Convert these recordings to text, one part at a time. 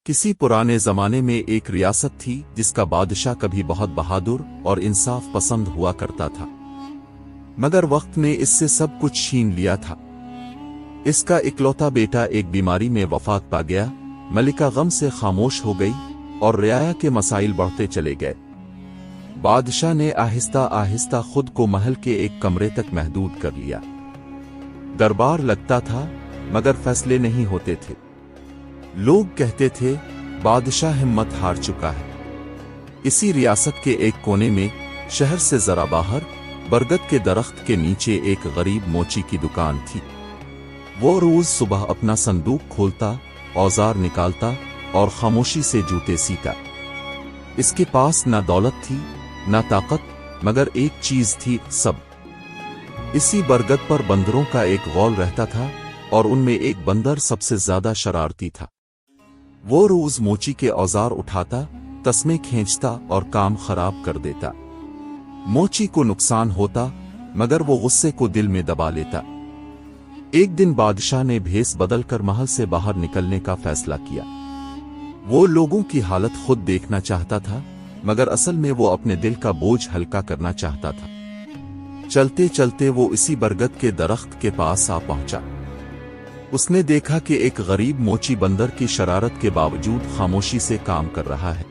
کسی پرانے زمانے میں ایک ریاست تھی جس کا بادشاہ کبھی بہت بہادر اور انصاف پسند ہوا کرتا تھا، مگر وقت نے اس سے سب کچھ چھین لیا تھا۔ اس کا اکلوتا بیٹا ایک بیماری میں وفات پا گیا۔ ملکہ غم سے خاموش ہو گئی اور رعایا کے مسائل بڑھتے چلے گئے۔ بادشاہ نے آہستہ آہستہ خود کو محل کے ایک کمرے تک محدود کر لیا۔ دربار لگتا تھا مگر فیصلے نہیں ہوتے تھے۔ لوگ کہتے تھے بادشاہ ہمت ہار چکا ہے۔ اسی ریاست کے ایک کونے میں، شہر سے ذرا باہر، برگد کے درخت کے نیچے ایک غریب موچی کی دکان تھی۔ وہ روز صبح اپنا صندوق کھولتا، اوزار نکالتا اور خاموشی سے جوتے سیتا۔ اس کے پاس نہ دولت تھی نہ طاقت، مگر ایک چیز تھی، صبر۔ اسی برگد پر بندروں کا ایک غول رہتا تھا اور ان میں ایک بندر سب سے زیادہ شرارتی تھا۔ وہ روز موچی کے اوزار اٹھاتا، تسمے کھینچتا اور کام خراب کر دیتا۔ موچی کو نقصان ہوتا مگر وہ غصے کو دل میں دبا لیتا۔ ایک دن بادشاہ نے بھیس بدل کر محل سے باہر نکلنے کا فیصلہ کیا۔ وہ لوگوں کی حالت خود دیکھنا چاہتا تھا مگر اصل میں وہ اپنے دل کا بوجھ ہلکا کرنا چاہتا تھا۔ چلتے چلتے وہ اسی برگد کے درخت کے پاس آ پہنچا۔ اس نے دیکھا کہ ایک غریب موچی بندر کی شرارت کے باوجود خاموشی سے کام کر رہا ہے۔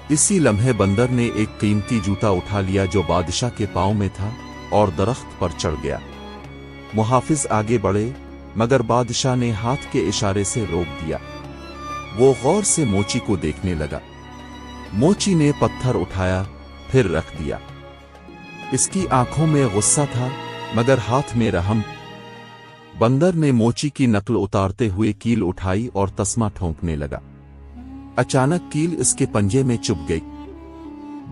اسی لمحے بندر نے ایک قیمتی جوتا اٹھا لیا جو بادشاہ کے پاؤں میں تھا اور درخت پر چڑھ گیا۔ محافظ آگے بڑھے مگر بادشاہ نے ہاتھ کے اشارے سے روک دیا۔ وہ غور سے موچی کو دیکھنے لگا۔ موچی نے پتھر اٹھایا، پھر رکھ دیا۔ اس کی آنکھوں میں غصہ تھا مگر ہاتھ میں رحم۔ بندر نے موچی کی نقل اتارتے ہوئے کیل اٹھائی اور تسمہ ٹھونکنے لگا۔ اچانک کیل اس کے پنجے میں چبھ گئی۔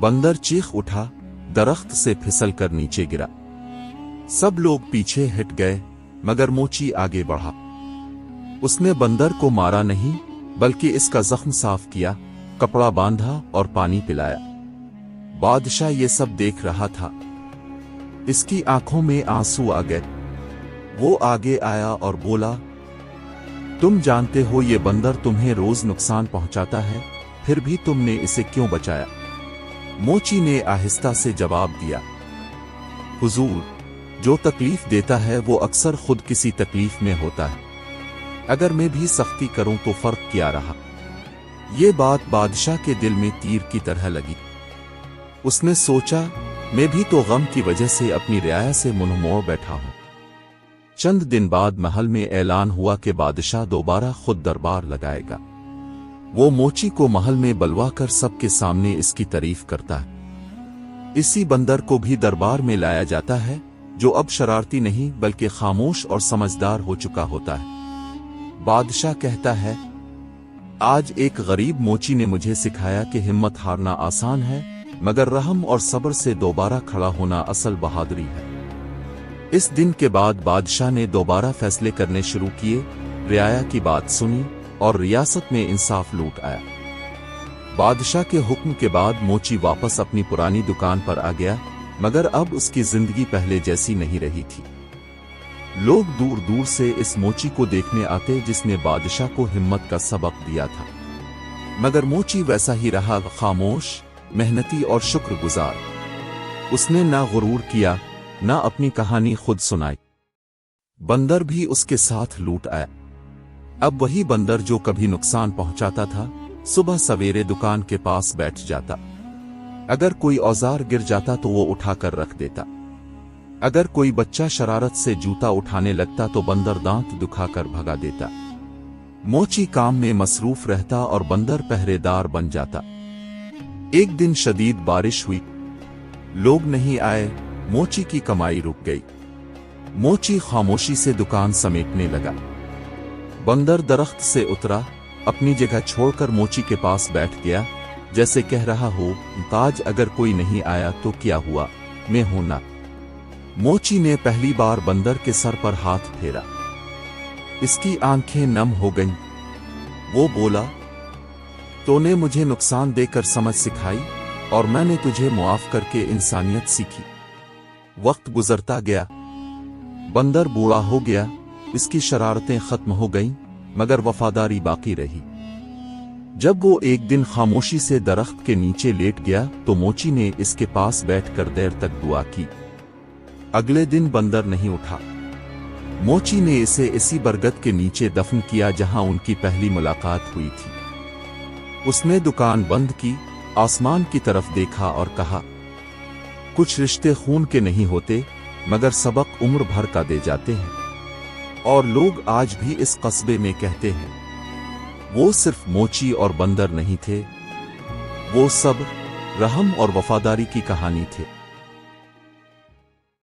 بندر چیخ اٹھا، درخت سے پھسل کر نیچے گرا۔ سب لوگ پیچھے ہٹ گئے مگر موچی آگے بڑھا۔ اس نے بندر کو مارا نہیں بلکہ اس کا زخم صاف کیا، کپڑا باندھا اور پانی پلایا۔ بادشاہ یہ سب دیکھ رہا تھا۔ اس کی آنکھوں میں آنسو آ گئے۔ وہ آگے آیا اور بولا، تم جانتے ہو یہ بندر تمہیں روز نقصان پہنچاتا ہے، پھر بھی تم نے اسے کیوں بچایا؟ موچی نے آہستہ سے جواب دیا، حضور، جو تکلیف دیتا ہے وہ اکثر خود کسی تکلیف میں ہوتا ہے۔ اگر میں بھی سختی کروں تو فرق کیا رہا؟ یہ بات بادشاہ کے دل میں تیر کی طرح لگی۔ اس نے سوچا، میں بھی تو غم کی وجہ سے اپنی رعایا سے منہ موڑ بیٹھا ہوں۔ چند دن بعد محل میں اعلان ہوا کہ بادشاہ دوبارہ خود دربار لگائے گا۔ وہ موچی کو محل میں بلوا کر سب کے سامنے اس کی تعریف کرتا ہے۔ اسی بندر کو بھی دربار میں لایا جاتا ہے جو اب شرارتی نہیں بلکہ خاموش اور سمجھدار ہو چکا ہوتا ہے۔ بادشاہ کہتا ہے، آج ایک غریب موچی نے مجھے سکھایا کہ ہمت ہارنا آسان ہے مگر رحم اور صبر سے دوبارہ کھڑا ہونا اصل بہادری ہے۔ اس دن کے بعد بادشاہ نے دوبارہ فیصلے کرنے شروع کیے، رعایا کی بات سنی اور ریاست میں انصاف لوٹ آیا۔ بادشاہ کے حکم کے بعد موچی واپس اپنی پرانی دکان پر آ گیا مگر اب اس کی زندگی پہلے جیسی نہیں رہی تھی۔ لوگ دور دور سے اس موچی کو دیکھنے آتے جس نے بادشاہ کو ہمت کا سبق دیا تھا، مگر موچی ویسا ہی رہا، خاموش، محنتی اور شکر گزار۔ اس نے نہ غرور کیا نہ اپنی کہانی خود سنائی۔ بندر بھی اس کے ساتھ لوٹ آیا۔ اب وہی بندر جو کبھی نقصان پہنچاتا تھا، صبح سویرے دکان کے پاس بیٹھ جاتا۔ اگر کوئی اوزار گر جاتا تو وہ اٹھا کر رکھ دیتا۔ اگر کوئی بچہ شرارت سے جوتا اٹھانے لگتا تو بندر دانت دکھا کر بھگا دیتا۔ موچی کام میں مصروف رہتا اور بندر پہرے دار بن جاتا۔ ایک دن شدید بارش ہوئی، لوگ نہیں آئے، موچی کی کمائی رک گئی۔ موچی خاموشی سے دکان سمیٹنے لگا۔ بندر درخت سے اترا، اپنی جگہ چھوڑ کر موچی کے پاس بیٹھ گیا، جیسے کہہ رہا ہو، تاج اگر کوئی نہیں آیا تو کیا ہوا، میں ہوں نا۔ موچی نے پہلی بار بندر کے سر پر ہاتھ پھیرا۔ اس کی آنکھیں نم ہو گئیں۔ وہ بولا، تو نے مجھے نقصان دے کر سمجھ سکھائی اور میں نے تجھے معاف کر کے انسانیت سیکھی۔ وقت گزرتا گیا، بندر بوڑھا ہو گیا، اس کی شرارتیں ختم ہو گئیں مگر وفاداری باقی رہی۔ جب وہ ایک دن خاموشی سے درخت کے نیچے لیٹ گیا تو موچی نے اس کے پاس بیٹھ کر دیر تک دعا کی۔ اگلے دن بندر نہیں اٹھا۔ موچی نے اسے اسی برگد کے نیچے دفن کیا جہاں ان کی پہلی ملاقات ہوئی تھی۔ اس نے دکان بند کی، آسمان کی طرف دیکھا اور کہا، کچھ رشتے خون کے نہیں ہوتے مگر سبق عمر بھر کا دے جاتے ہیں، اور لوگ آج بھی اس قصبے میں کہتے ہیں وہ صرف موچی اور بندر نہیں تھے، وہ صبر، رحم اور وفاداری کی کہانی تھے۔